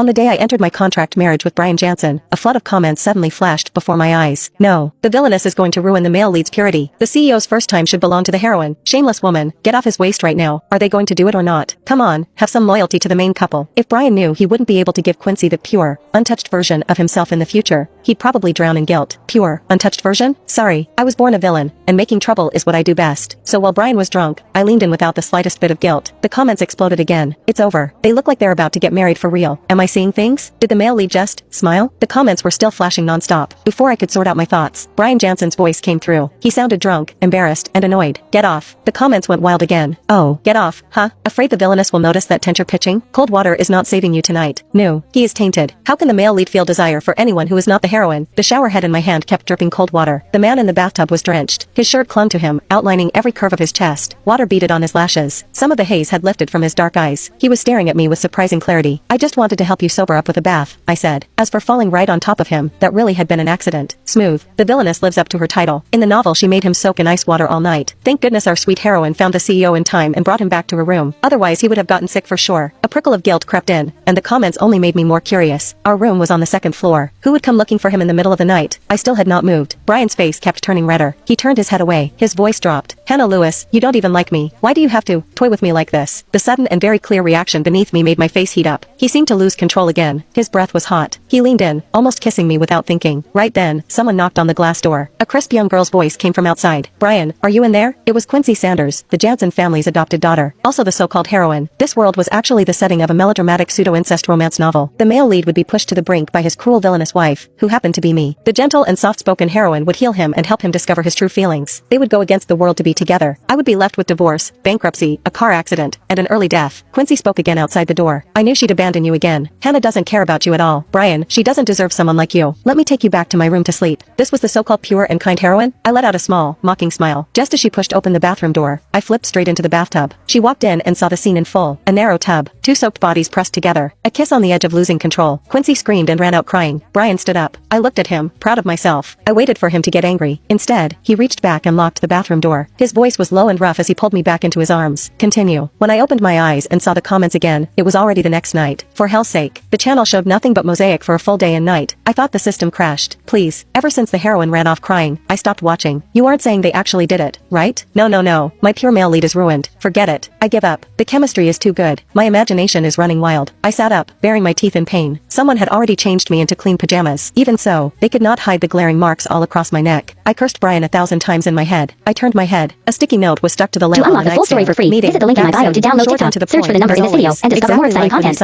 On the day I entered my contract marriage with Brian Jansen, a flood of comments suddenly flashed before my eyes. No, the villainess is going to ruin the male lead's purity. The CEO's first time should belong to the heroine. Shameless woman, get off his waist right now. Are they going to do it or not? Come on, have some loyalty to the main couple. If Brian knew he wouldn't be able to give Quincy the pure, untouched version of himself in the future, he'd probably drown in guilt. Pure, untouched version? Sorry, I was born a villain, and making trouble is what I do best. So while Brian was drunk, I leaned in without the slightest bit of guilt. The comments exploded again. It's over. They look like they're about to get married for real. Am I seeing things? Did the male lead just smile? The comments were still flashing nonstop. Before I could sort out my thoughts, Brian Jansen's voice came through. He sounded drunk, embarrassed, and annoyed. Get off. The comments went wild again. Oh, get off, huh? Afraid the villainess will notice that tension pitching? Cold water is not saving you tonight. No, he is tainted. How can the male lead feel desire for anyone who is not the heroine? The shower head in my hand kept dripping cold water. The man in the bathtub was drenched. His shirt clung to him, outlining every curve of his chest. Water beaded on his lashes. Some of the haze had lifted from his dark eyes. He was staring at me with surprising clarity. I just wanted to help you sober up with a bath, I said. As for falling right on top of him, that really had been an accident. Smooth. The villainess lives up to her title. In the novel she made him soak in ice water all night. Thank goodness our sweet heroine found the CEO in time and brought him back to her room. Otherwise he would have gotten sick for sure. A prickle of guilt crept in, and the comments only made me more curious. Our room was on the second floor. Who would come looking for him in the middle of the night? I still had not moved. Brian's face kept turning redder. He turned his head away. His voice dropped. Hannah Lewis, you don't even like me. Why do you have to toy with me like this? The sudden and very clear reaction beneath me made my face heat up. He seemed to lose control again. His breath was hot. He leaned in, almost kissing me without thinking. Right then, someone knocked on the glass door. A crisp young girl's voice came from outside. Brian, are you in there? It was Quincy Sanders, the Jansen family's adopted daughter. Also the so-called heroine. This world was actually the setting of a melodramatic pseudo-incest romance novel. The male lead would be pushed to the brink by his cruel villainous wife, who happened to be me. The gentle and soft-spoken heroine would heal him and help him discover his true feelings. They would go against the world to be together. I would be left with divorce, bankruptcy, a car accident, and an early death. Quincy spoke again outside the door. I knew she'd abandon you again. Hannah doesn't care about you at all. Brian, she doesn't deserve someone like you. Let me take you back to my room to sleep. This was the so-called pure and kind heroine? I let out a small, mocking smile. Just as she pushed open the bathroom door, I flipped straight into the bathtub. She walked in and saw the scene in full. A narrow tub, two soaked bodies pressed together, a kiss on the edge of losing control. Quincy screamed and ran out crying. Brian stood up. I looked at him, proud of myself. I waited for him to get angry. Instead, he reached back and locked the bathroom door. His voice was low and rough as he pulled me back into his arms. Continue. When I opened my eyes and saw the comments again, it was already the next night. For hell's sake, the channel showed nothing but Mosaic for a full day and night. I thought the system crashed. Please. Ever since the heroine ran off crying, I stopped watching. You aren't saying they actually did it, right? No. My pure male lead is ruined. Forget it. I give up. The chemistry is too good. My imagination is running wild. I sat up, baring my teeth in pain. Someone had already changed me into clean pajamas. Even so, they could not hide the glaring marks all across my neck. I cursed Brian 1,000 times in my head. I turned my head. A sticky note was stuck to the lamp on the nightstand. To unlock the full story for free, visit the link in my bio to download TikTok, search for the number in this video, and discover more exciting content.